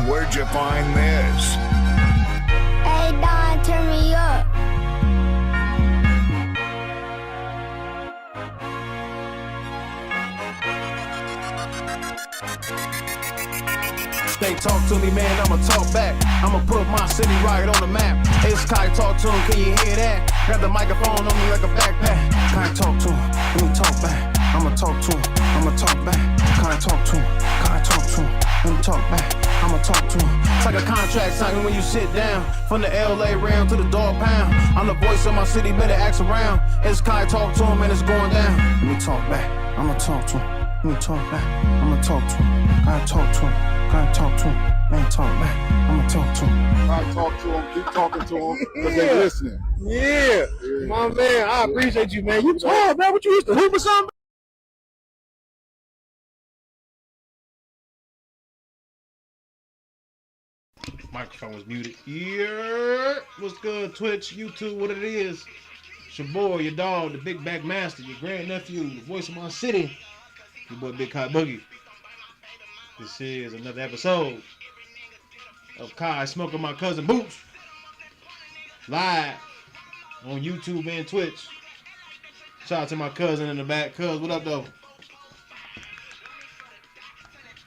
where'd you find this? Hey, Don, turn me up. They talk to me, man, I'ma talk back. I'ma put my city right on the map. It's KyeTalk2’em, can you hear that? Grab the microphone on me like a backpack. KyeTalk2’em, let me talk back. I'ma talk to him, I'ma talk back. KyeTalk2’em, KyeTalk2’em, let me talk back. I'ma talk to him. It's like a contract signing when you sit down. From the LA round to the dog pound. I'm the voice of my city, better ask around. It's KyeTalk2’em and it's going down. Let me talk back, I'ma talk to him. Let me talk back, I'ma talk to him. KyeTalk2’em. Gotta talk to him, man, talk back. I'ma talk to him. I talk to him, keep talking to him, because they listening. Yeah, my man, I appreciate you, man. You tall, man. What you used to hoop or something? Microphone was muted. Yeah, what's good, Twitch, YouTube, what it is? It's your boy, your dog, the big back master, your grandnephew, the voice of my city, your boy Big Kai Boogie. This is another episode of Kai Smoking My Cousin Boots, live on YouTube and Twitch. Shout out to my cousin in the back. Cuz, what up, though?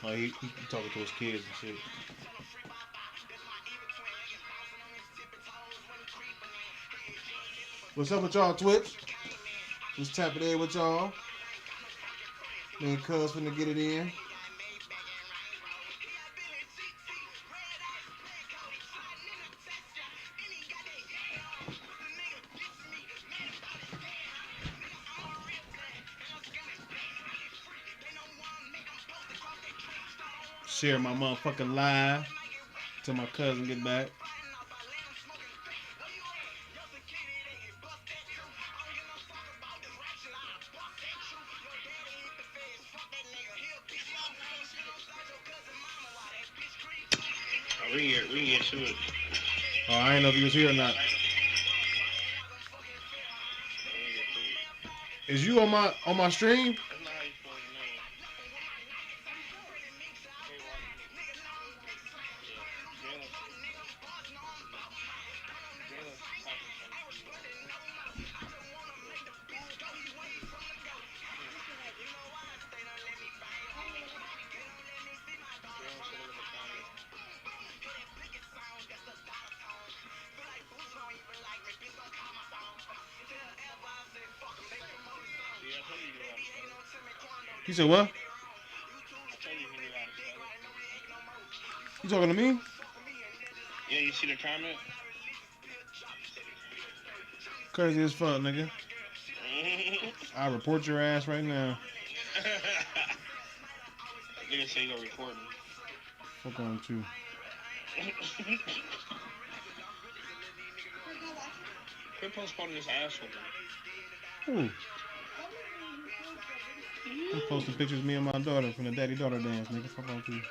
Oh, he talking to his kids and shit. What's up with y'all, Twitch? Just tap it in with y'all. Me and Cuz finna get it in. Share my motherfucking live till my cousin get back. We get to it. Oh, I ain't know if he was here or not. Is you on my stream? You said what? You talking to me? Yeah, you see the comment? Crazy as fuck, nigga. I report your ass right now. Nigga say you gonna record me. Fuck on with you. Quit postponing this asshole. Ooh. I'm posting pictures of me and my daughter from the daddy-daughter dance, nigga. Fuck on with you.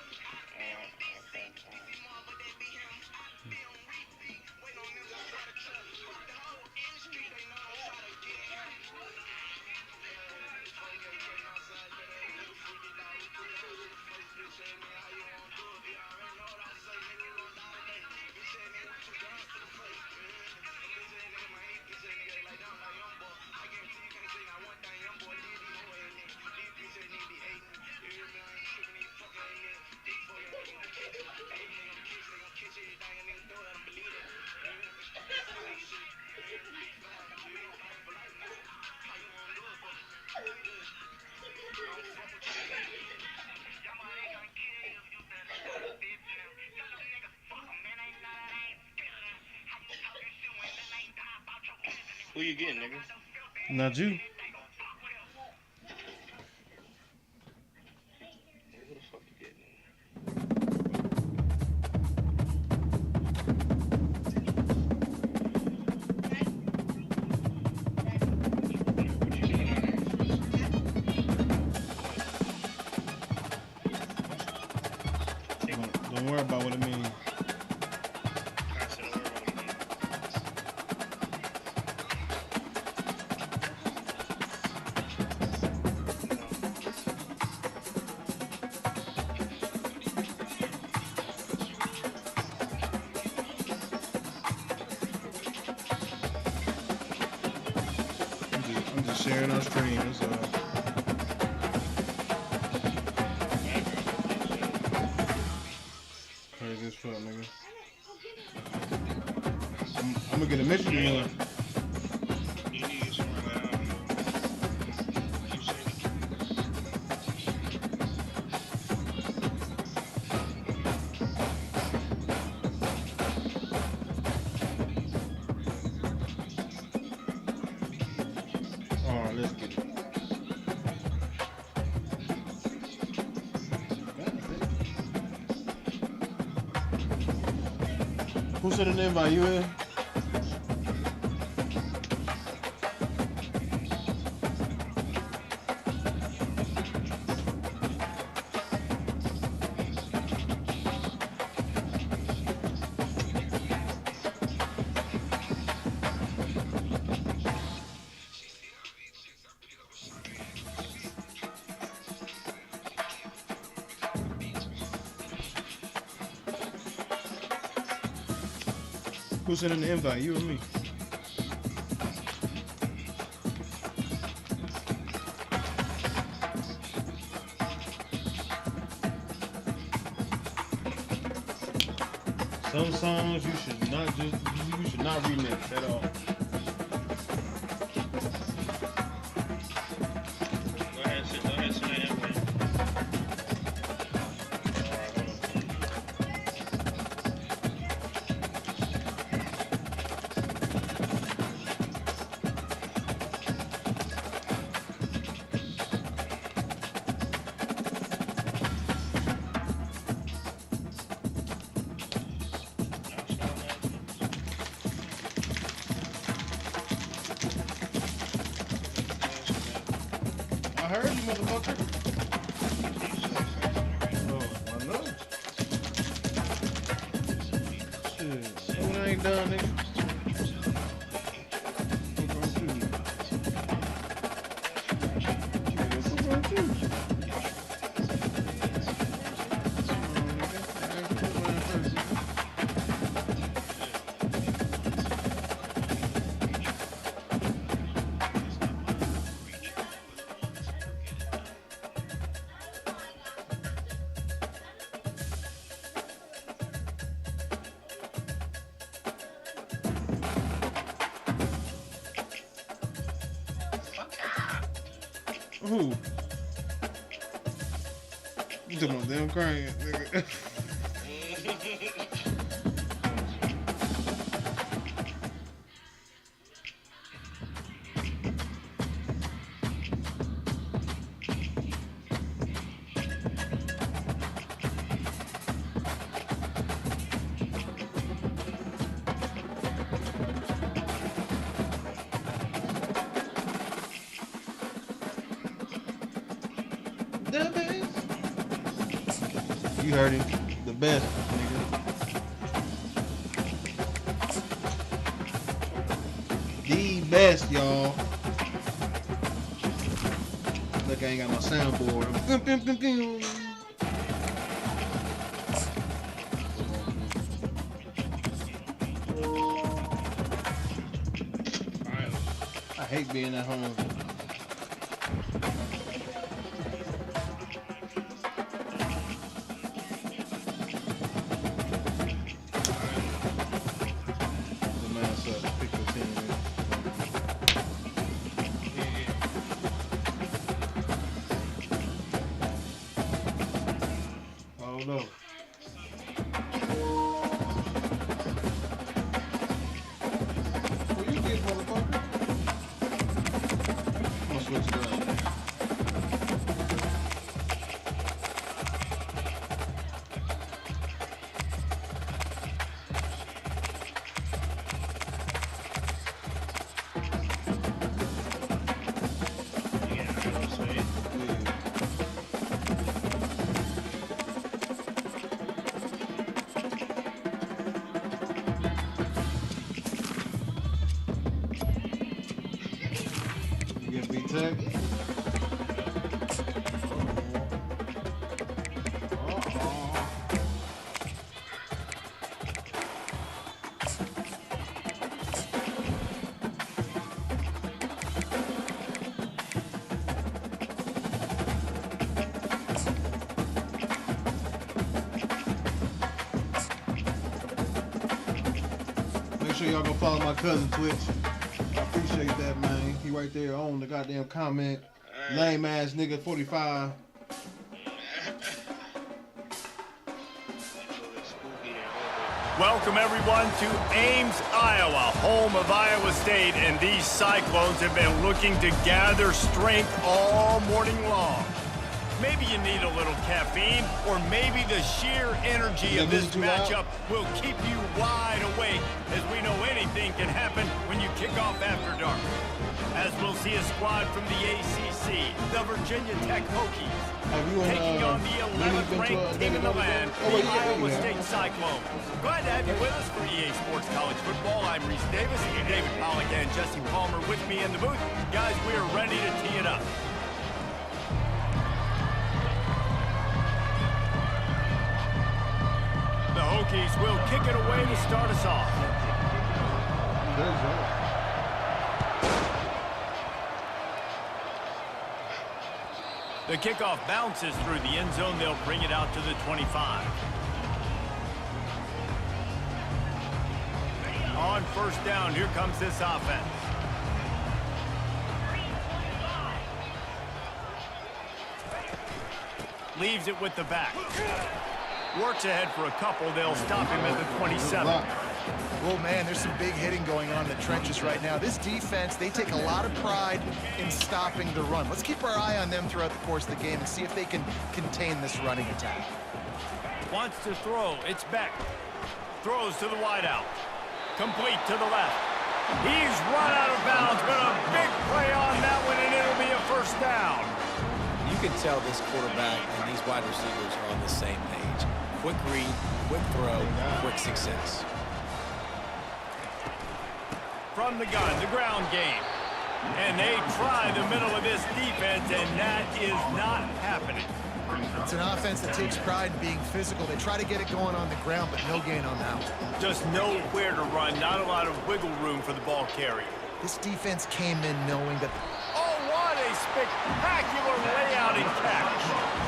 Who you getting, nigga? Not you. Who the fuck you getting? Don't worry about what it means. just sharing our stream. That's all. Crazy as fuck, nigga. I'm gonna get a Michigan one. You need something like that. You say Alright, let's get it. Who sent an invite? You in? Who sent an invite? You or me? Some songs you should not remix at all. Go ahead, send that invite. Alright, hold on. I heard you, motherfucker. Oh, I know. Shit. When I ain't done, nigga. What's wrong with you? What's wrong with you? Who? You talking about damn crying, nigga. The best. You heard him. The best, nigga. The best, y'all. Look, I ain't got my soundboard. I hate being at home. Hold up. Where you get, motherfucker? sure y'all go follow my cousin Twitch. I appreciate that, man. He right there on the goddamn comment. Lame ass nigga 45. Welcome everyone to Ames, Iowa, home of Iowa State, and these Cyclones have been looking to gather strength all morning long. Maybe you need a little caffeine, or maybe the sheer energy of this matchup will keep you wide awake, as we know anything can happen when you kick off after dark. As we'll see a squad from the ACC, the Virginia Tech Hokies, taking on the 11th ranked team in the land, the Iowa State Cyclones. Glad to have you with us for EA Sports College Football. I'm Reese Davis, David Pollack and Jesse Palmer with me in the booth. Guys, we are ready to tee it up. The Hokies will kick it away to start us off. The kickoff bounces through the end zone. They'll bring it out to the 25. On first down, here comes this offense. Leaves it with the back. Works ahead for a couple. They'll stop him at the 27. Well, man, there's some big hitting going on in the trenches right now. This defense, they take a lot of pride in stopping the run. Let's keep our eye on them throughout the course of the game and see if they can contain this running attack. Wants to throw. It's Beck. Throws to the wideout. Complete to the left. He's run out of bounds, but a big play on that one, and it'll be a first down. You can tell this quarterback and these wide receivers are on the same page. Quick read, quick throw, quick success. From the gun, the ground game. And they try the middle of this defense, and that is not happening. It's an offense that takes pride in being physical. They try to get it going on the ground, but no gain on that one. Just nowhere to run, not a lot of wiggle room for the ball carrier. This defense came in knowing that... Oh, what a spectacular layout and catch.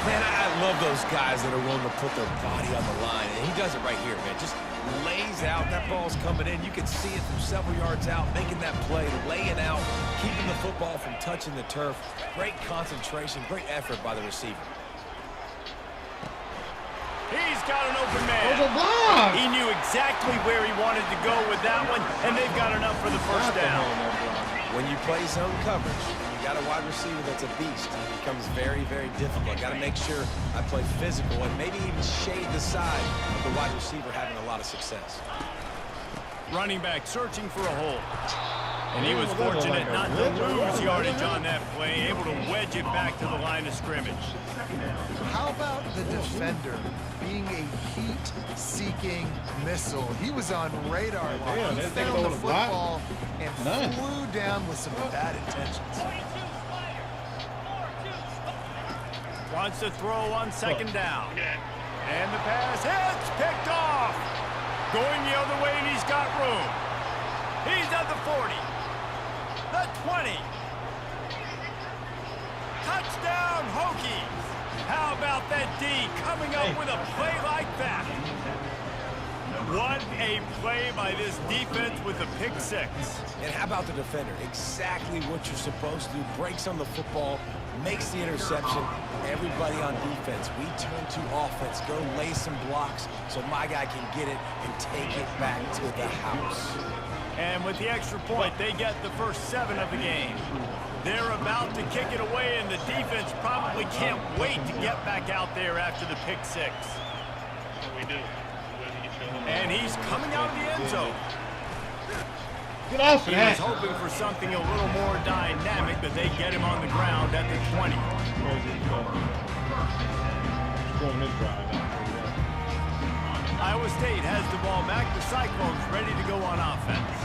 Man, I love those guys that are willing to put their body on the line, and he does it right here, man. Just lays out. That ball's coming in. You can see it from several yards out, making that play, laying out, keeping the football from touching the turf. Great concentration, great effort by the receiver. He's got an open man. He knew exactly where he wanted to go with that one, and they've got enough for the first down. When you play zone coverage, you got a wide receiver that's a beast. It becomes very, very difficult. Got to make sure I play physical and maybe even shade the side of the wide receiver having a lot of success. Running back searching for a hole. And he was fortunate not to lose yardage on that play, able to wedge it back to the line of scrimmage. How about the defender being a heat-seeking missile? He was on radar. He found the football and flew down with some bad intentions. Wants to throw on second down. And the pass hits, picked off. Going the other way, and he's got room. He's at the 40. The 20. Touchdown, Hokies. How about that D coming up with a play like that? What a play by this defense with the pick six. And how about the defender? Exactly what you're supposed to do. Breaks on the football, makes the interception. Everybody on defense, we turn to offense. Go lay some blocks so my guy can get it and take it back to the house. And with the extra point, they get the first 7 of the game. They're about to kick it away, and the defense probably can't wait to get back out there after the pick six. We do. And he's coming out of the end zone. Get off He was hoping for something a little more dynamic, but they get him on the ground at the 20. Iowa State has the ball back. The Cyclones ready to go on offense.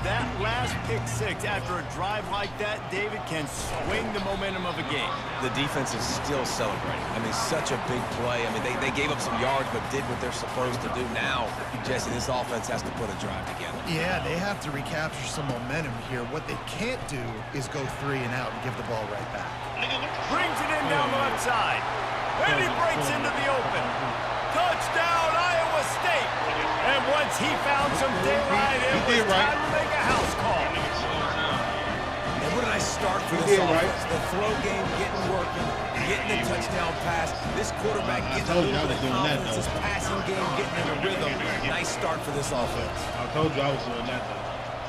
That last pick six after a drive like that, David, can swing the momentum of a game. The defense is still celebrating. I mean, such a big play. I mean, they gave up some yards but did what they're supposed to do. Now, Jesse, this offense has to put a drive together. Yeah, they have to recapture some momentum here. What they can't do is go 3 and out and give the ball right back. Brings it in down the left side. And he breaks into the open. Touchdown, Iowa State. And once thinks he found some daylight. It was time to make a house call. And what a nice start for this offense. The throw game getting working, getting the touchdown pass. This quarterback getting a little bit of confidence. This passing game getting in a rhythm. Nice start for this offense. I told you I was doing that, though.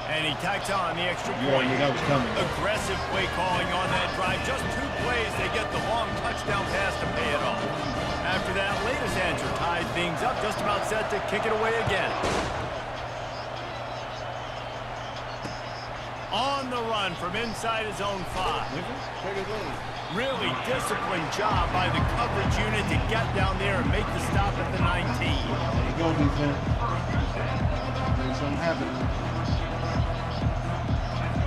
And he tacks on the extra You point. already knew that was coming. Aggressive play calling on that drive. Just 2 plays, they get the long touchdown pass to pay it off. After that latest answer tied things up, just about set to kick it away again. On the run from inside his own 5. Really disciplined job by the coverage unit to get down there and make the stop at the 19. There you go, defense. Make something happen.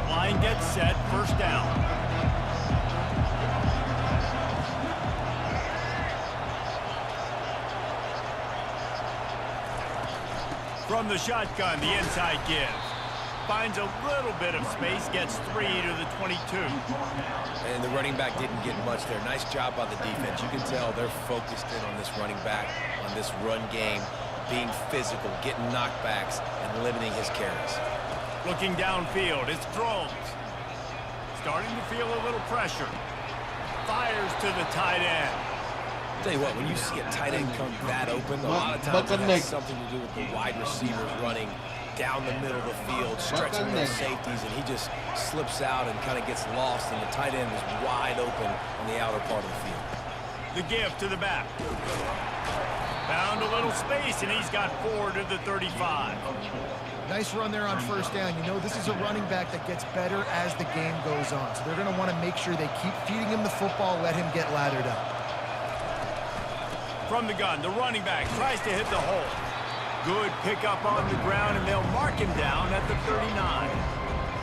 Line gets set, first down. From the shotgun, the inside give. Finds a little bit of space, gets 3 to the 22. And the running back didn't get much there. Nice job by the defense. You can tell they're focused in on this running back, on this run game, being physical, getting knockbacks, and limiting his carries. Looking downfield, it's throws. Starting to feel a little pressure. Fires to the tight end. I'll tell you what, when you see a tight end come that open, a lot of times it has something to do with the wide receivers running down the middle of the field, stretching those safeties, and he just slips out and kind of gets lost, and the tight end is wide open on the outer part of the field. The give to the back. Found a little space, and he's got 4 to the 35. Nice run there on first down. You know, this is a running back that gets better as the game goes on. So they're going to want to make sure they keep feeding him the football, let him get lathered up. From the gun, the running back tries to hit the hole. Good pickup on the ground, and they'll mark him down at the 39.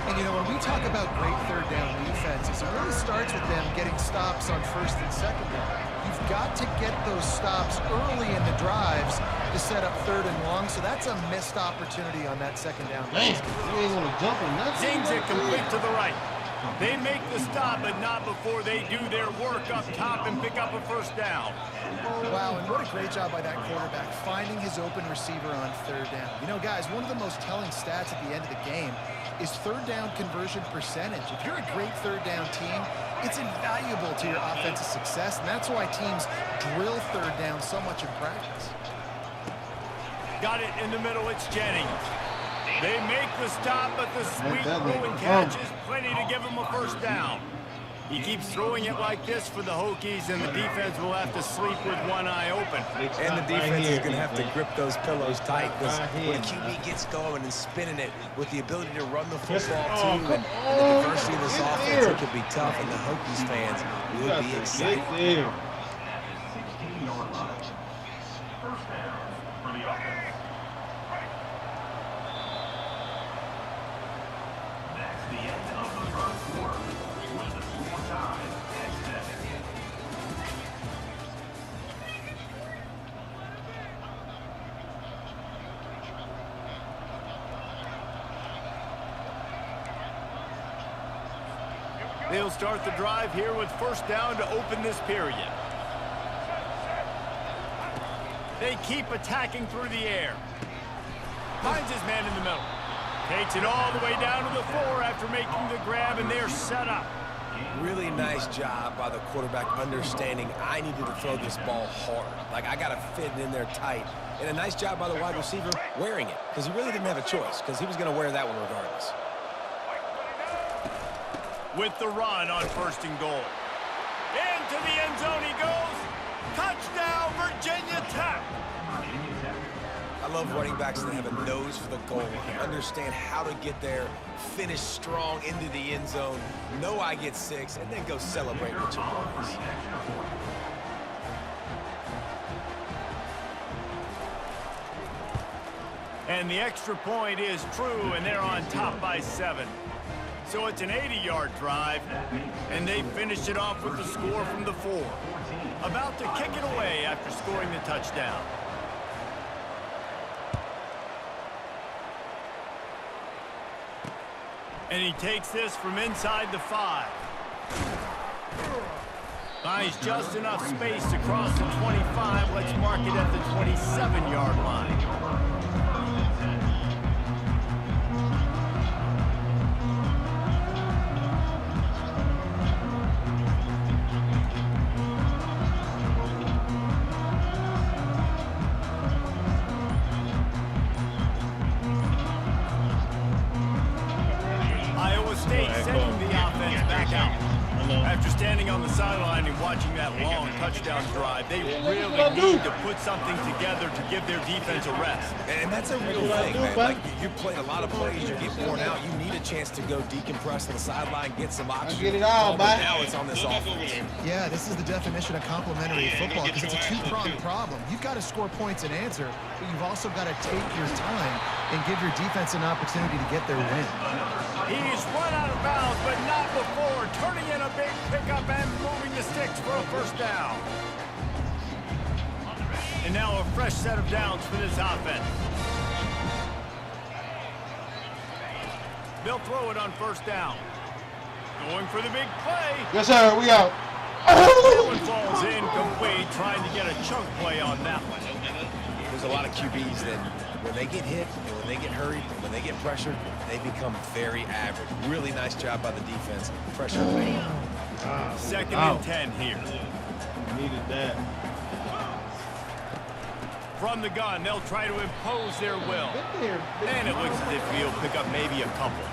And, you know, when we talk about great third down defenses, it really starts with them getting stops on first and second down. You've got to get those stops early in the drives to set up third and long, so that's a missed opportunity on that second down. Man, you ain't gonna jump on that. Zings it complete to the right. They make the stop, but not before they do their work up top and pick up a first down. Wow, and what a great job by that quarterback, finding his open receiver on third down. You know, guys, one of the most telling stats at the end of the game is third down conversion percentage. If you're a great third down team, it's invaluable to your offensive success, and that's why teams drill third down so much in practice. Got it in the middle, it's Jennings. They make the stop, but the sweet throw and catch is plenty to give him a first down. He keeps throwing it like this for the Hokies, and the defense will have to sleep with one eye open. And the defense is going to have to grip those pillows tight, because when a QB gets going and spinning it with the ability to run the football too, and the diversity of this offense, it could be tough, and the Hokies fans will be excited. They'll start the drive here with first down to open this period. They keep attacking through the air. Finds his man in the middle. Takes it all the way down to the 4 after making the grab, and they're set up. Really nice job by the quarterback understanding I needed to throw this ball hard. Like, I got to fit it in there tight. And a nice job by the wide receiver wearing it, because he really didn't have a choice, because he was going to wear that one regardless. With the run on first and goal. Into the end zone he goes. Touchdown, Virginia Tech. I love running backs that have a nose for the goal, and understand how to get there, finish strong into the end zone, know I get 6, and then go celebrate with your boys. And the extra point is true, and they're on top by 7. So it's an 80-yard drive, and they finish it off with the score from the 4. About to kick it away after scoring the touchdown. And he takes this from inside the 5. Finds just enough space to cross the 25. Let's mark it at the 27-yard line. defense back out. After standing on the sideline and watching that long touchdown drive, they really need to put something together to give their defense a rest. And that's a real thing, man. Like, you play a lot of plays, you get worn out, you need a chance to go decompress on the sideline, get some oxygen. Get it all, but now it's on this offense. Yeah, this is the definition of complementary football because it's a two-pronged problem. You've got to score points and answer, but you've also got to take your time and give your defense an opportunity to get their win. He's run out of bounds, but not before turning in a big pickup and moving the sticks for a first down. And now a fresh set of downs for this offense. They'll throw it on first down. Going for the big play. Yes, sir. We out. That one falls incomplete, trying to get a chunk play on that one. There's a lot of QBs that when they get hit and when they get hurried and when they get pressured, they become very average. Really nice job by the defense. Pressure. Second and 10 here. Needed that. From the gun, they'll try to impose their will. And it looks as if he'll pick up maybe a couple.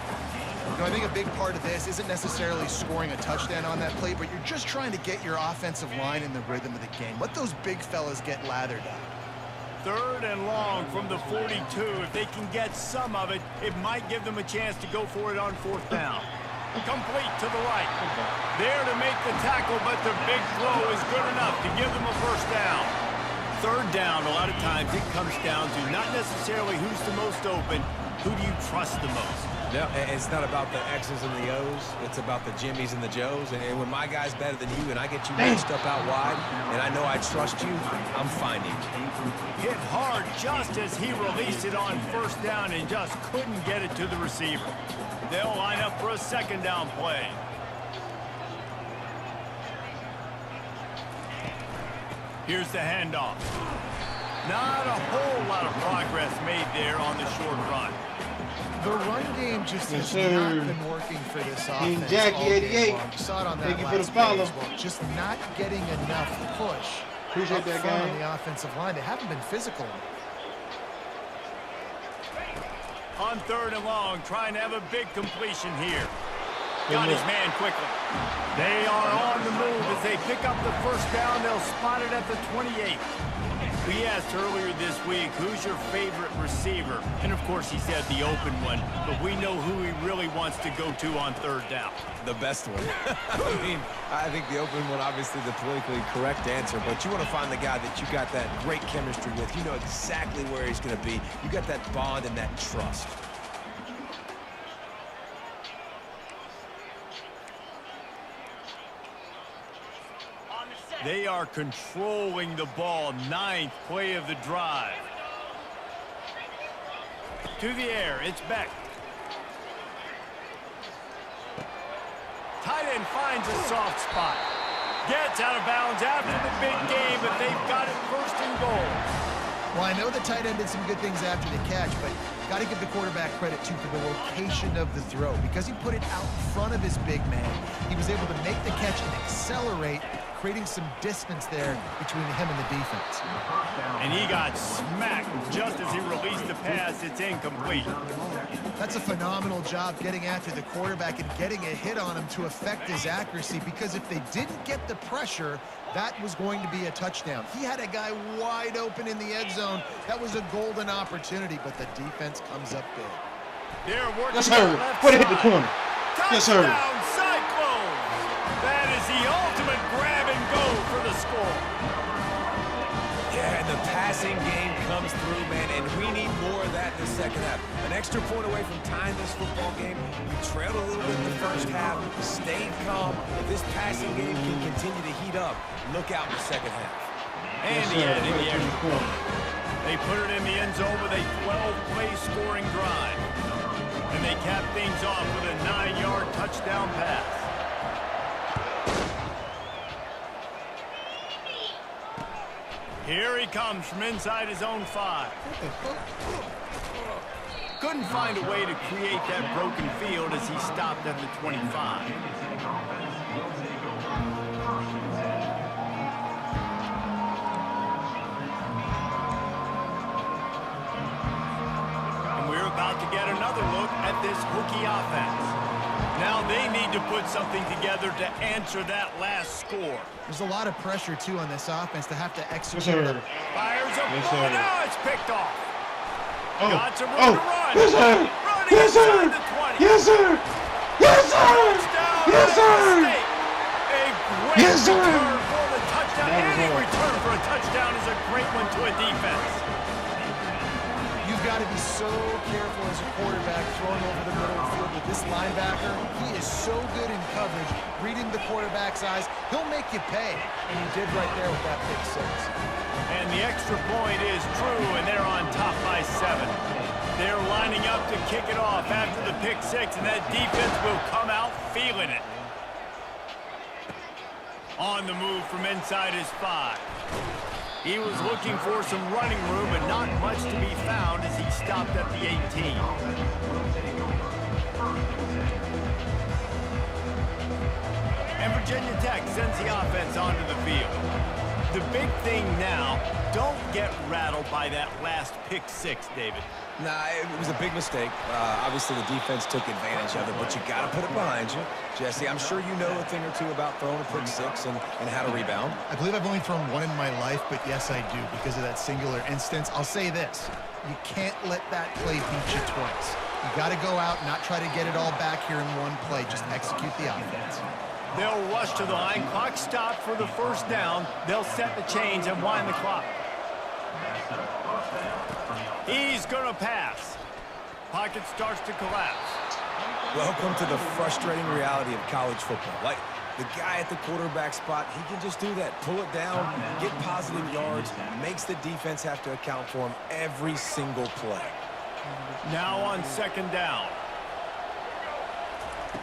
You know, I think a big part of this isn't necessarily scoring a touchdown on that play, but you're just trying to get your offensive line in the rhythm of the game. Let those big fellas get lathered up. Third and long from the 42. If they can get some of it, it might give them a chance to go for it on fourth down. Complete to the right. There to make the tackle, but the big throw is good enough to give them a first down. Third down, a lot of times it comes down to not necessarily who's the most open, who do you trust the most? No, it's not about the X's and the O's. It's about the Jimmies and the Joes. And when my guy's better than you and I get you matched up out wide and I know I trust you, I'm finding you. Hit hard just as he released it on first down and just couldn't get it to the receiver. They'll line up for a second down play. Here's the handoff. Not a whole lot of progress made there on the short run. The run game just has not been working for this offense. Jackie 88. Saw it on that Thank you for the last follow. play as well. Just not getting enough push. Appreciate that, front guy. on the offensive line. They haven't been physical. On third and long, trying to have a big completion here. Got his man quickly. They are on the move as they pick up the first down. They'll spot it at the 28. We asked earlier this week, who's your favorite receiver? And, of course, he said the open one, but we know who he really wants to go to on third down. The best one. I mean, I think the open one, obviously the politically correct answer, but you want to find the guy that you got that great chemistry with. You know exactly where he's going to be. You got that bond and that trust. They are controlling the ball. 9th play of the drive. To the air, it's Beck. Tight end finds a soft spot. Gets out of bounds after the big game, but they've got it first and goal. Well, I know the tight end did some good things after the catch, but got to give the quarterback credit, too, for the location of the throw. Because he put it out in front of his big man, he was able to make the catch and accelerate, creating some distance there between him and the defense. And he got smacked just as he released the pass. It's incomplete. That's a phenomenal job getting after the quarterback and getting a hit on him to affect his accuracy, because if they didn't get the pressure, that was going to be a touchdown. He had a guy wide open in the end zone. That was a golden opportunity, but the defense comes up big. They're working. Yes, sir. Put it hit the corner. Yes, sir. Touchdown, Cyclones! That is the ultimate grab and go for the score. Yeah, and the passing game comes through, man, and we need more of that in the second half. An extra point away from tying this football game. You trailed a little bit in the first half, stayed calm. If this passing game can continue to heat up, look out in the second half. And he had it in the extra point. They put it in the end zone with a 12-play scoring drive. And they cap things off with a 9-yard touchdown pass. Here he comes from inside his own 5. Couldn't find a way to create that broken field as he stopped at the 25. And we're about to get another look at this hooky offense. Now they need to put something together to answer that last score. There's a lot of pressure, too, on this offense to have to execute. Yes, sir. Fires a Yes, ball. sir. Now it's picked off. Oh. Got some room to run. Yes, sir. Running Yes, sir. inside the 20. Yes, sir. Yes, sir. Touchdown, Yes, sir. Ohio State. A great Yes, sir. return for the touchdown. That was Any hard. return for a touchdown is a great one to a defense. You've got to be so careful as a quarterback throwing over the middle of the field with this linebacker. He is so good in coverage, reading the quarterback's eyes. He'll make you pay, and he did right there with that pick six. And the extra point is true, and they're on top by 7. They're lining up to kick it off after the pick six, and that defense will come out feeling it. On the move from inside his 5. He was looking for some running room, but not much to be found as he stopped at the 18. And Virginia Tech sends the offense onto the field. The big thing now, don't get rattled by that last pick six, David. Nah, it was a big mistake. Obviously, the defense took advantage of it, but you got to put it behind you. Jesse, I'm sure you know a thing or two about throwing a pick six and how to rebound. I believe I've only thrown one in my life, but yes, I do because of that singular instance. I'll say this. You can't let that play beat you twice. You got to go out and not try to get it all back here in one play. Just execute the offense. They'll rush to the line. Clock stopped for the first down. They'll set the chains and wind the clock. He's going to pass. Pocket starts to collapse. Welcome to the frustrating reality of college football. Like, the guy at the quarterback spot, he can just do that. Pull it down, get positive yards, makes the defense have to account for him every single play. Now on second down.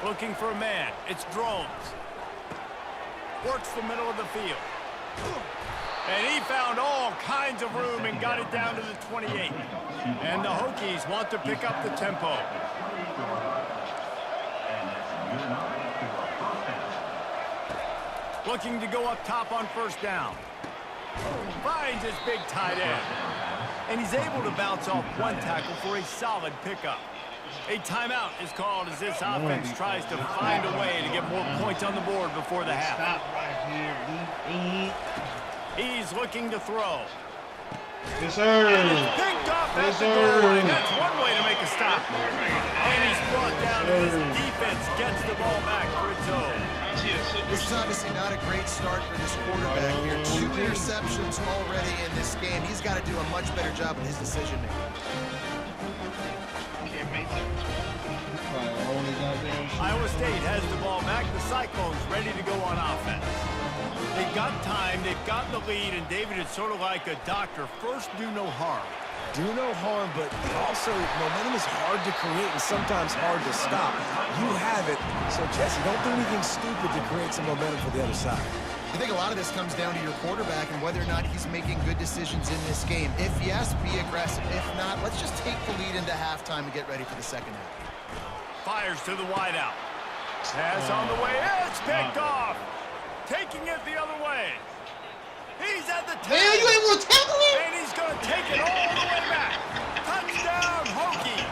Looking for a man. It's Drones. Works the middle of the field. And he found all kinds of room and got it down to the 28. And the Hokies want to pick up the tempo. Looking to go up top on first down. Finds his big tight end. And he's able to bounce off one tackle for a solid pickup. A timeout is called as this offense tries to find a way to get more points on the board before the half. Stop right here. He's looking to throw. Yes, sir. And it's picked off at the goal line. That's one way to make a stop. And he's brought down as his defense gets the ball back for its own. This is obviously not a great start for this quarterback here. 2 interceptions already in this game. He's got to do a much better job with his decision-making. Iowa State has the ball back. The Cyclones ready to go on offense. They've got time, they've got the lead, and David, it's sort of like a doctor. First, do no harm. Do no harm, but also momentum is hard to create and sometimes hard to stop. You have it, so Jesse, don't do anything stupid to create some momentum for the other side. I think a lot of this comes down to your quarterback and whether or not he's making good decisions in this game. If yes, be aggressive. If not, let's just take the lead into halftime and get ready for the second half. Fires to the wideout. Pass on the way. It's picked off. Taking it the other way. He's at the 10. Man, you ain't want to tackle him? And he's going to take it all the way back. Touchdown, Hokies.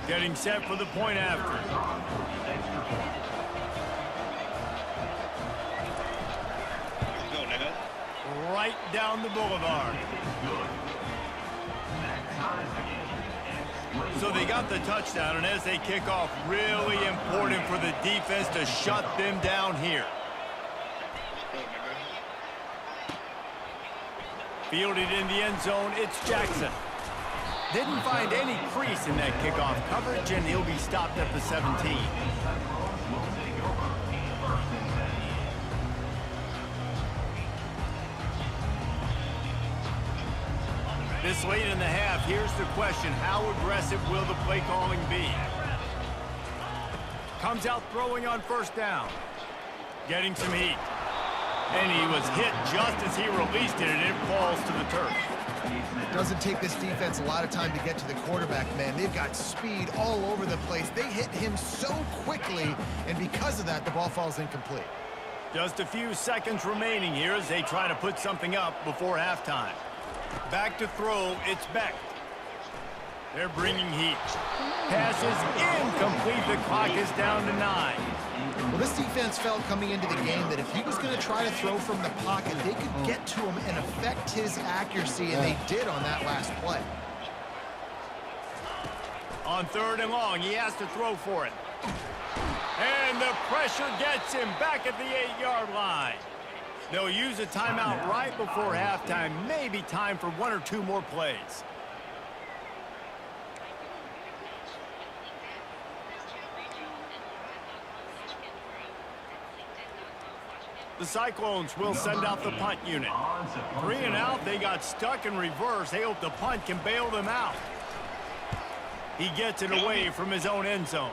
Getting set for the point after. Right down the boulevard. So they got the touchdown, and as they kick off, really important for the defense to shut them down here. Fielded in the end zone, it's Jackson. Didn't find any crease in that kickoff coverage, and he'll be stopped at the 17. This late in the half, here's the question. How aggressive will the play calling be? Comes out throwing on first down. Getting some heat. And he was hit just as he released it, and it falls to the turf. It doesn't take this defense a lot of time to get to the quarterback, man. They've got speed all over the place. They hit him so quickly, and because of that, the ball falls incomplete. Just a few seconds remaining here as they try to put something up before halftime. Back to throw, it's Beck. They're bringing heat. Pass is incomplete. The clock is down to 9. Well, this defense felt coming into the game that if he was going to try to throw from the pocket, they could get to him and affect his accuracy, and they did on that last play. On 3rd and long, he has to throw for it. And the pressure gets him back at the 8-yard line. They'll use a timeout right before halftime. Maybe time for 1 or 2 more plays. The Cyclones will send out the punt unit. 3 and out, they got stuck in reverse. They hope the punt can bail them out. He gets it away from his own end zone.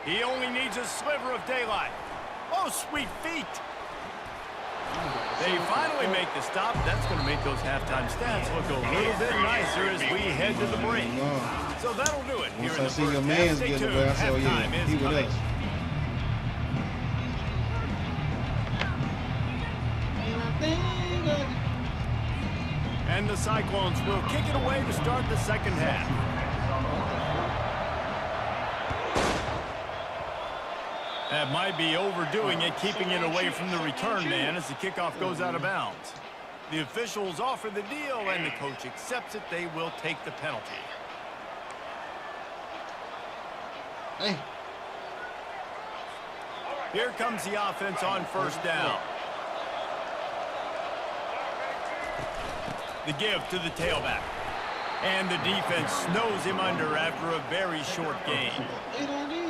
He only needs a sliver of daylight. Oh, sweet feet. They finally make the stop. That's going to make those halftime stats look a little bit nicer as we head to the break. So that'll do it here in the first half. Stay tuned. Halftime is coming. And the Cyclones will kick it away to start the second half. That might be overdoing it, keeping it away from the return man as the kickoff goes out of bounds. The officials offer the deal, and the coach accepts it. They will take the penalty. Hey. Here comes the offense on 1st down. The give to the tailback. And the defense snows him under after a very short game.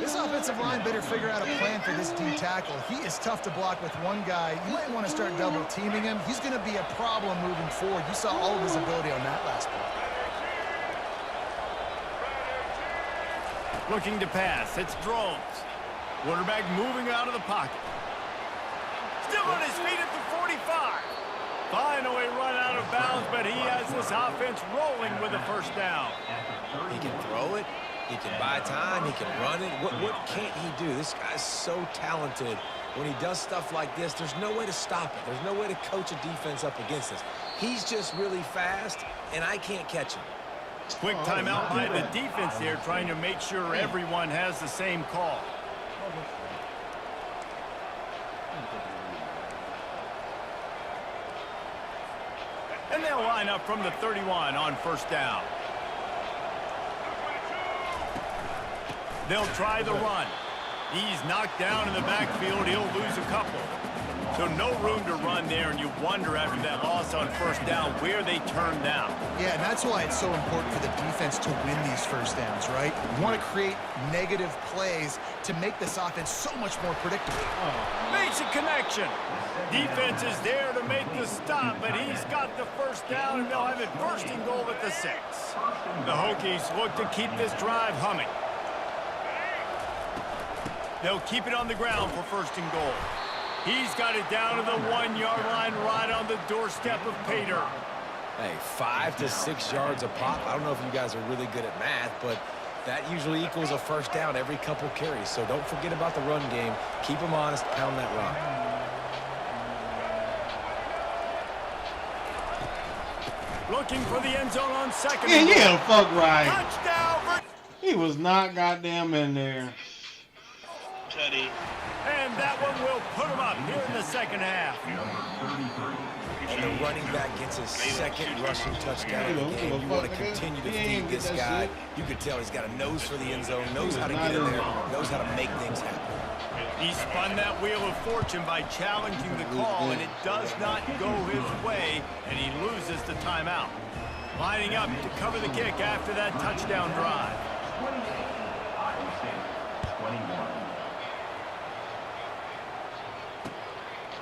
This offensive line better figure out a plan for this D tackle. He is tough to block with one guy. You might want to start double teaming him. He's going to be a problem moving forward. You saw all of his ability on that last play. Looking to pass. It's Drones. Quarterback moving out of the pocket. Still on his feet at the 45. Finally run out of bounds, but he has this offense rolling with a 1st down. He can throw it. He can buy time. He can run it. What can't he do? This guy's so talented. When he does stuff like this, there's no way to stop it. There's no way to coach a defense up against this. He's just really fast, and I can't catch him. Quick timeout by the defense there, trying to make sure everyone has the same call. And they'll line up from the 31 on 1st down. They'll try the run. He's knocked down in the backfield. He'll lose a couple. So no room to run there, and you wonder after that loss on 1st down where they turn down. Yeah, and that's why it's so important for the defense to win these 1st downs, right? You want to create negative plays to make this offense so much more predictable. Makes a connection. Defense is there to make the stop, but he's got the 1st down, and they'll have it 1st and goal at the 6. The Hokies look to keep this drive humming. They'll keep it on the ground for 1st and goal. He's got it down to the 1-yard line right on the doorstep of Pater. Hey, 5 to 6 yards a pop. I don't know if you guys are really good at math, but that usually equals a 1st down every couple carries. So don't forget about the run game. Keep them honest, pound that rock. Looking for the end zone on 2nd. Yeah, fuck right. Touchdown. He was not goddamn in there. Teddy. And that one will put him up here in the 2nd half. And the running back gets his 2nd rushing touchdown of the game. You want to continue to feed this guy. You can tell he's got a nose for the end zone, knows how to get in there, knows how to make things happen. He spun that wheel of fortune by challenging the call, and it does not go his way, and he loses the timeout. Lining up to cover the kick after that touchdown drive.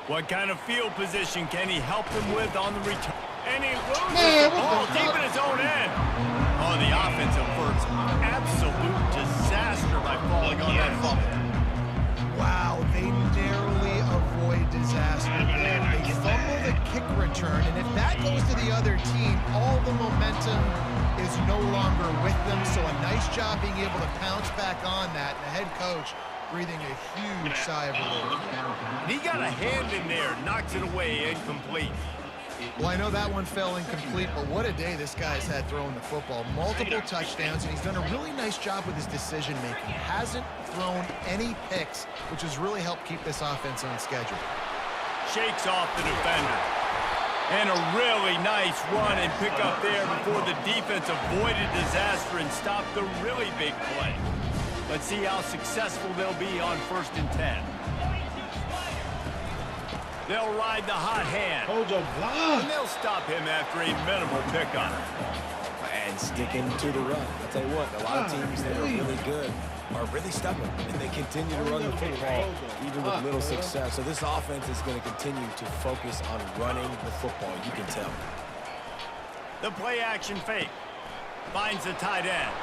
What kind of field position can he help them with on the return? And he loses the ball deep in his own end. Oh, the offensive first. Absolute disaster by falling on that fumble. Wow, they narrowly avoid disaster. They fumble the kick return, and if that goes to the other team, all the momentum is no longer with them. So a nice job being able to pounce back on that. And the head coach breathing a huge sigh of relief. And he got a hand in there, knocks it away, incomplete. Well, I know that one fell incomplete, but what a day this guy's had throwing the football. Multiple touchdowns, and he's done a really nice job with his decision-making. Hasn't thrown any picks, which has really helped keep this offense on schedule. Shakes off the defender. And a really nice run and pick up there before the defense avoided disaster and stopped the really big play. Let's see how successful they'll be on 1st and 10. They'll ride the hot hand. Hold your block. And they'll stop him after a minimal pickup. And sticking to the run. I'll tell you what, a lot of teams that are really good are really stubborn, and they continue to run the football even with little success. So this offense is going to continue to focus on running the football. You can tell. The play action fake. Finds the tight end.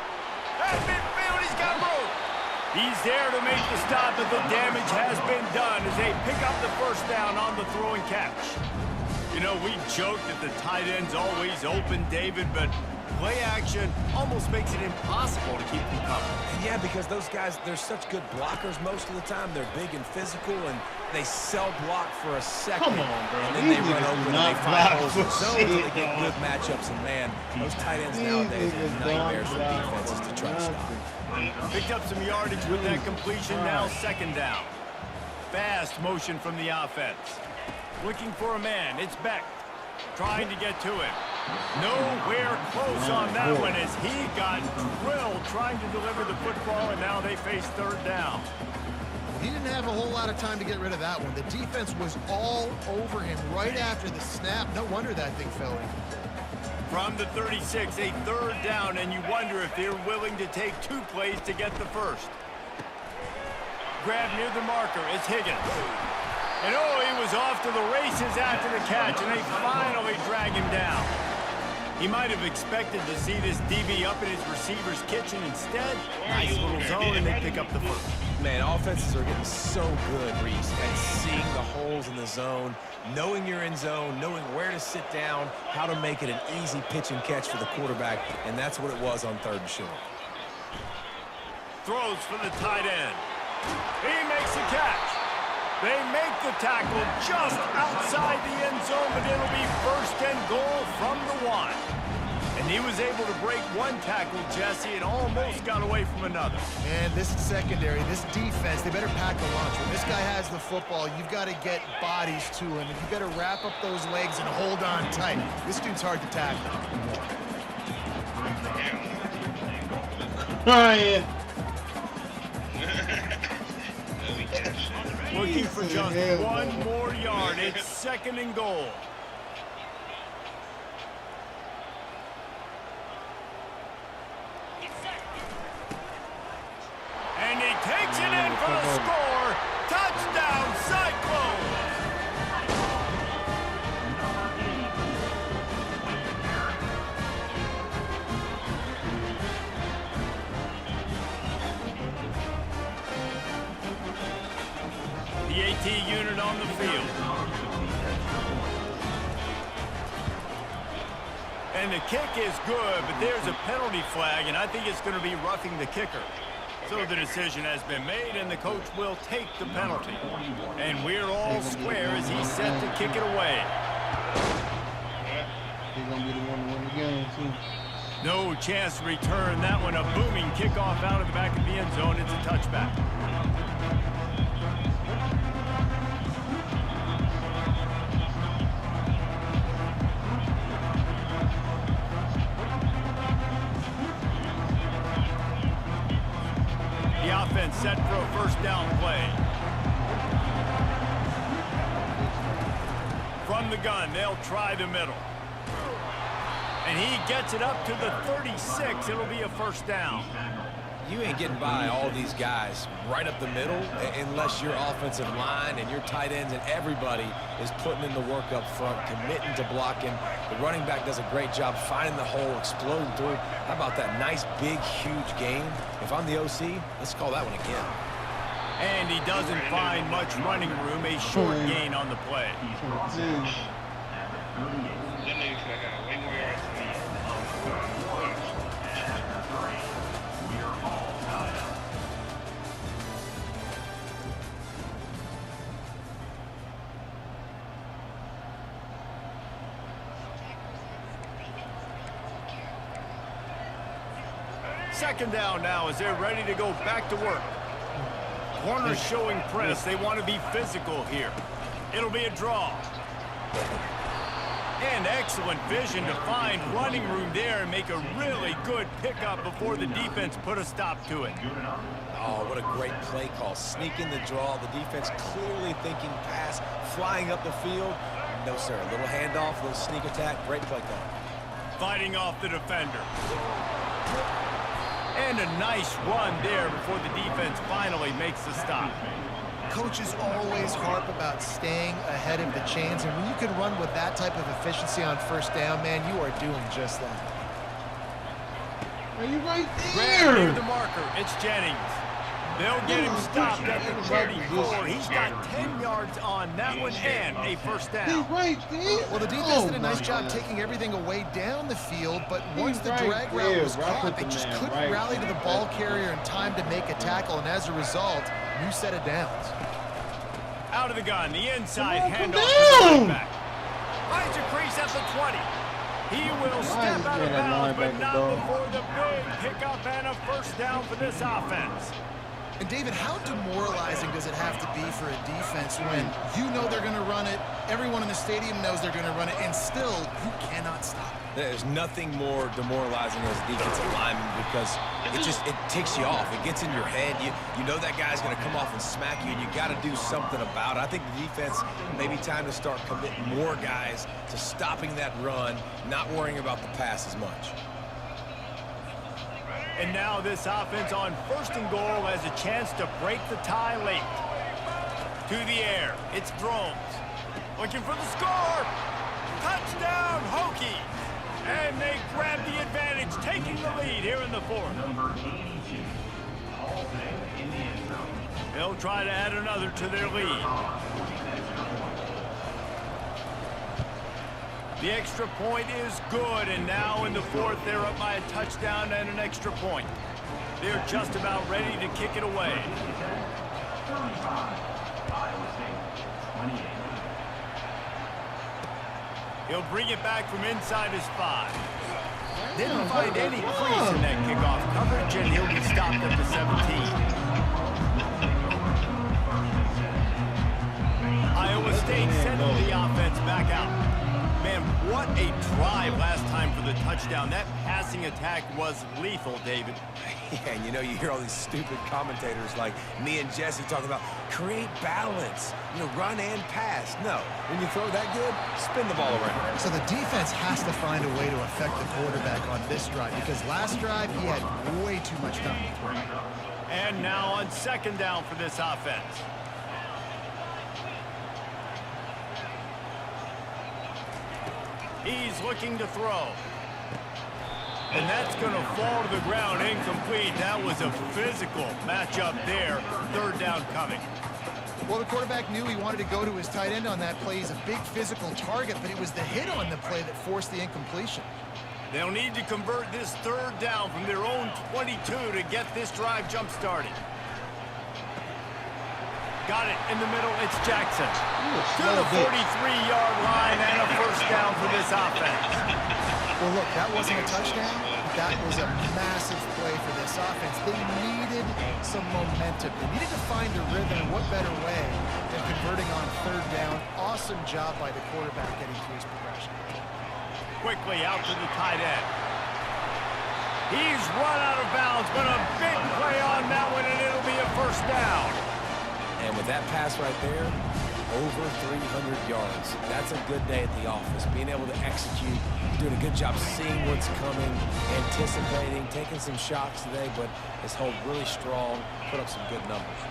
At midfield, he's got room. He's there to make the stop, but the damage has been done as they pick up the 1st down on the throw and catch. You know, we joke that the tight end's always open, David, but play action almost makes it impossible to keep them covered. Yeah, because those guys, they're such good blockers most of the time. They're big and physical, and they sell block for a second. Come on, bro. And then they run open and they find holes in zones and they get good matchups. And, man, those tight ends nowadays are nightmares for defenses to try to stop. Picked up some yardage with that completion, now 2nd down. Fast motion from the offense. Looking for a man, it's Beck. Trying to get to him. Nowhere close on that one as he got drilled trying to deliver the football, and now they face 3rd down. He didn't have a whole lot of time to get rid of that one. The defense was all over him right after the snap. No wonder that thing fell in. From the 36, a 3rd down, and you wonder if they're willing to take 2 plays to get the 1st. Grab near the marker, it's Higgins. And oh, he was off to the races after the catch, and they finally drag him down. He might have expected to see this DB up in his receiver's kitchen. Instead, nice little zone, and they pick up the 1st. Man, offenses are getting so good, Reese, at seeing the holes in the zone, knowing you're in zone, knowing where to sit down, how to make it an easy pitch and catch for the quarterback, and that's what it was on 3rd and short. Throws for the tight end. He makes the catch. They make the tackle just outside the end zone, but it'll be 1st and goal from the 1. And he was able to break 1 tackle, Jesse, and almost got away from another. And this secondary, this defense, they better pack a lunch. When this guy has the football, you've got to get bodies to him, and you better wrap up those legs and hold on tight. This dude's hard to tackle. Ryan. Looking for just 1 more yard. It's 2nd and goal. And he takes it in for the score. Touchdown, Cyclones! The AT unit on the field. And the kick is good, but there's a penalty flag, and I think it's going to be roughing the kicker. So the decision has been made, and the coach will take the penalty. And we're all square as he's set to kick it away. He's going to be the one to win the game, too. No chance to return that one. A booming kickoff out of the back of the end zone. It's a touchback. The offense set for a 1st down play. From the gun, they'll try the middle. And he gets it up to the 36. It'll be a 1st down. You ain't getting by all these guys right up the middle unless your offensive line and your tight ends and everybody is putting in the work up front, committing to blocking. The running back does a great job finding the hole, exploding through. How about that nice, big, huge gain? If I'm the OC, let's call that one again. And he doesn't find much running room. A short gain on the play. Way more yards than me. second down now as they're ready to go back to work. Corners showing press. They want to be physical here. It'll be a draw. And excellent vision to find running room there and make a really good pickup before the defense put a stop to it. Oh, what a great play call. Sneaking the draw. The defense clearly thinking pass, flying up the field. No, sir. A little handoff, a little sneak attack. Great play call. Fighting off the defender. And a nice run there before the defense finally makes the stop. Coaches always harp about staying ahead of the chains, and when you can run with that type of efficiency on first down, man, you are doing just that. Are you right Grab near there? the marker. It's Jennings. They'll get him stopped at the 34. He's got 10 yards on that one and a first He's down. right there. Well, the defense did a nice job taking everything away down the field, but once the drag route was caught, they just couldn't rally to the ball carrier in time to make a tackle, and as a result, new set of downs. Out of the gun, the inside handoff to the running back. Finds a crease at the 20. He will step out of bounds, but not before the big pickup and a first down for this offense. And David, how demoralizing does it have to be for a defense when you know they're going to run it, everyone in the stadium knows they're going to run it, and still you cannot stop it? There's nothing more demoralizing as a defensive lineman because it ticks you off. It gets in your head. You know that guy's going to come off and smack you, and you got to do something about it. I think the defense maybe time to start committing more guys to stopping that run, not worrying about the pass as much. And now this offense on first and goal has a chance to break the tie late. To the air, it's Drones. Looking for the score. Touchdown, Hokies. And they grab the advantage, taking the lead here in the fourth. They'll try to add another to their lead. The extra point is good, and now in the fourth, they're up by a touchdown and an extra point. They're just about ready to kick it away. He'll bring it back from inside his 5. Didn't find any crease in that kickoff coverage, and he'll be stopped at the 17. Iowa State sending the offense back out. Man, what a drive last time for the touchdown. That passing attack was lethal, David. Yeah, and you know, you hear all these stupid commentators like me and Jesse talking about create balance, run and pass. No, when you throw that good, spin the ball around. So the defense has to find a way to affect the quarterback on this drive because last drive he had way too much time to throw. And now on second down for this offense. He's looking to throw. And that's going to fall to the ground incomplete. That was a physical matchup there. Third down coming. Well, the quarterback knew he wanted to go to his tight end on that play. He's a big physical target, but it was the hit on the play that forced the incompletion. They'll need to convert this third down from their own 22 to get this drive jump-started. Got it in the middle. It's Jackson. To the 43-yard line and a first down for this offense. Well, look, that wasn't a touchdown. That was a massive play for this offense. They needed some momentum. They needed to find a rhythm, and what better way than converting on third down. Awesome job by the quarterback getting through his progression. Quickly out to the tight end. He's run out of bounds, but a big play on that one, and it'll be a first down. And with that pass right there, over 300 yards. That's a good day at the office. Being able to execute, doing a good job seeing what's coming, anticipating, taking some shots today, but his hold really strong, put up some good numbers.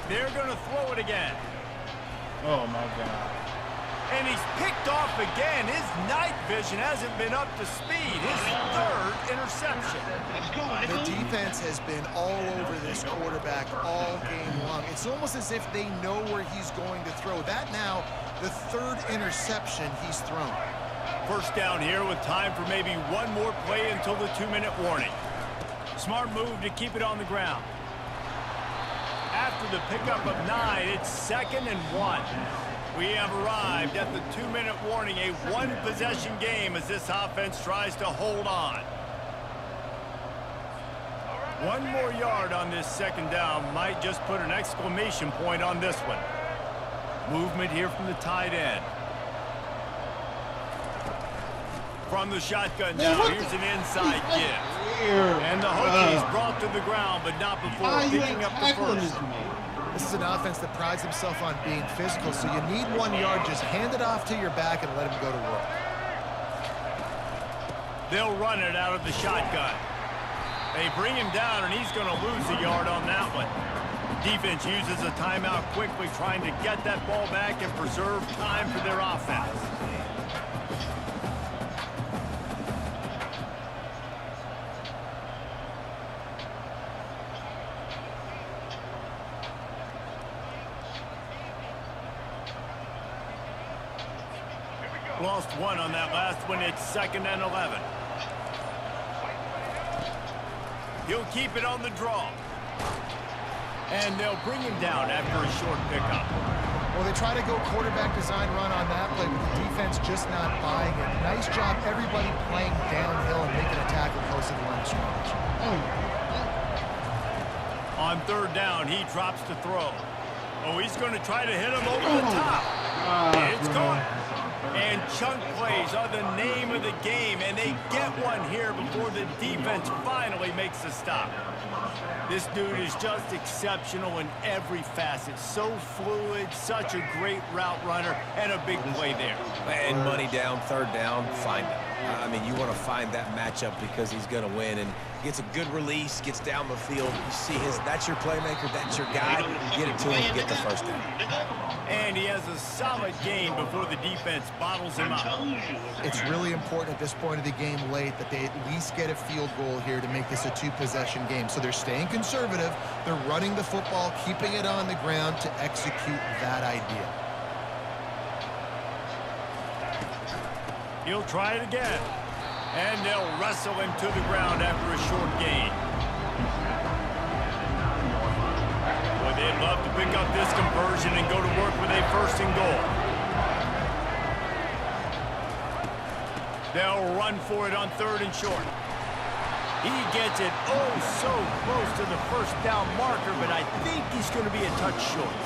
They're going to throw it again. Oh, my God. And he's picked off again. His night vision hasn't been up to speed. His third interception. The defense has been all over this quarterback all game long. It's almost as if they know where he's going to throw. That now, the third interception he's thrown. First down here with time for maybe one more play until the 2-minute warning. Smart move to keep it on the ground. After the pickup of 9, it's 2nd and 1. We have arrived at the 2-minute warning, a one-possession game as this offense tries to hold on. 1 more yard on this second down might just put an exclamation point on this one. Movement here from the tight end. From the shotgun now, here's an inside give. And the Hokies brought to the ground, but not before picking up the first. This is an offense that prides himself on being physical, so you need 1 yard. Just hand it off to your back and let him go to work. They'll run it out of the shotgun. They bring him down, and he's going to lose a yard on that one. Defense uses a timeout quickly, trying to get that ball back and preserve time for their offense. Lost 1 on that last one. It's 2nd and 11. He'll keep it on the draw. And they'll bring him down after a short pickup. Well, they try to go quarterback design run on that play, but the defense just not buying it. Nice job, everybody playing downhill and making a tackle close to the line of scrimmage. On 3rd down, he drops to throw. Oh, he's going to try to hit him over the top. It's caught. And chunk plays are the name of the game, and they get one here before the defense finally makes the stop. This dude is just exceptional in every facet. So fluid, such a great route runner, and a big play there. And money down, 3rd down, find him. I mean, you want to find that matchup because he's going to win, and gets a good release, gets down the field. You see that's your playmaker, that's your guy. Get it to him and get the first down. And he has a solid gain before the defense bottles him up. It's really important at this point of the game late that they at least get a field goal here to make this a 2-possession game. So they're staying conservative. They're running the football, keeping it on the ground to execute that idea. He'll try it again. And they'll wrestle him to the ground after a short gain. Boy, they'd love to pick up this conversion and go to work with a 1st and goal. They'll run for it on 3rd and short. He gets it oh so close to the 1st down marker, but I think he's going to be a touch short.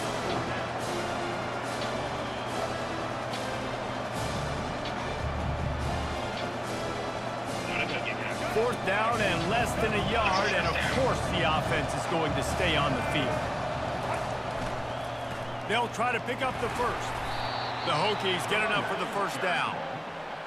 Fourth down and less than a yard, and of course the offense is going to stay on the field. They'll try to pick up the first. The Hokies get enough for the 1st down.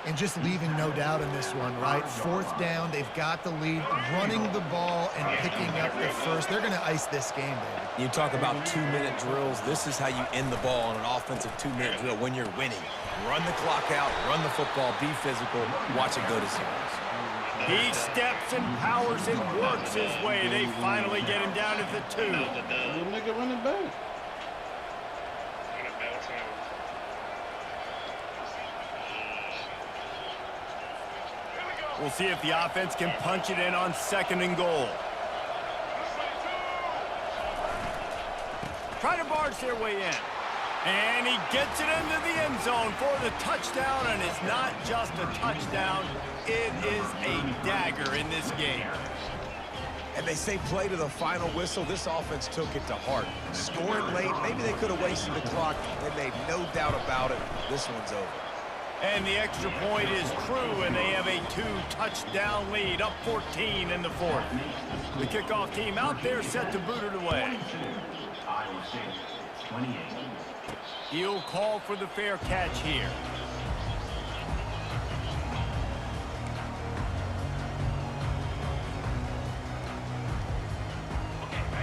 And just leaving no doubt in this one, right? 4th down, they've got the lead, running the ball and picking up the first. They're going to ice this game, baby. You talk about 2-minute drills. This is how you end the ball on an offensive 2-minute drill when you're winning. Run the clock out, run the football, be physical, watch it go to zeros. He steps and powers and works his way. They finally get him down at the 2. Little nigga running back. We'll see if the offense can punch it in on 2nd and goal. Try to barge their way in. And he gets it into the end zone for the touchdown, and it's not just a touchdown, it is a dagger in this game. And they say play to the final whistle. This offense took it to heart. Scoring late, maybe they could have wasted the clock. They made no doubt about it. This one's over. And the extra point is true, and they have a 2-touchdown lead, up 14 in the 4th. The kickoff team out there set to boot it away. He'll call for the fair catch here.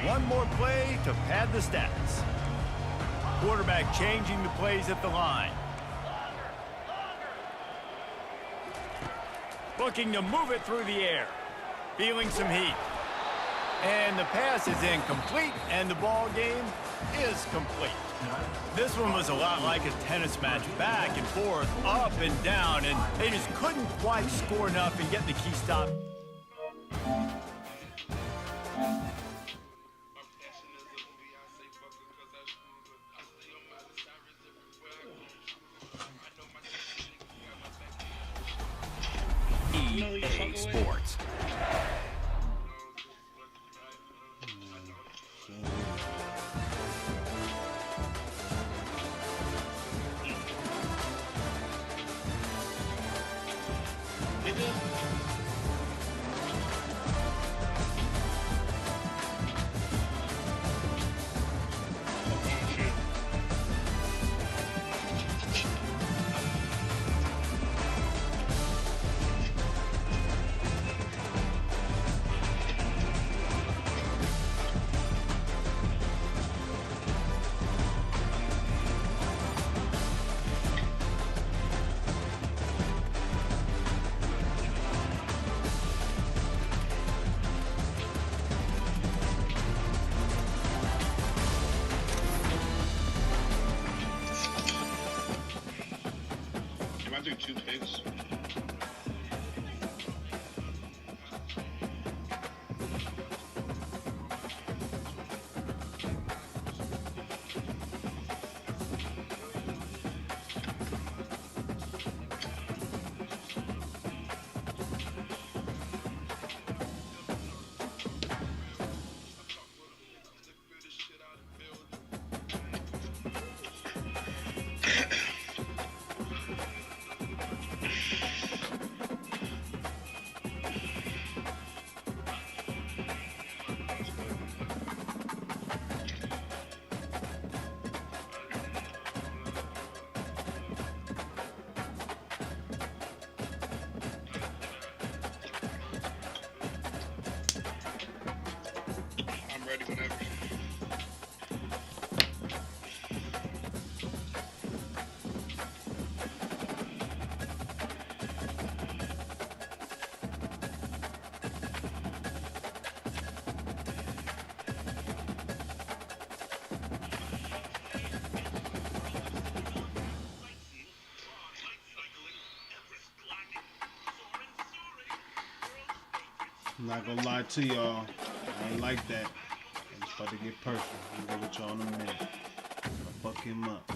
One more play to pad the stats. Quarterback changing the plays at the line. Looking to move it through the air. Feeling some heat. And the pass is incomplete, and the ball game is complete. This one was a lot like a tennis match, back and forth, up and down, and they just couldn't quite score enough and get the key stop. Thanks. I'm ready whenever. I'm not gonna lie to y'all. I ain't like that. It's about to get personal. I'll go with y'all in a minute. I'll fuck him up.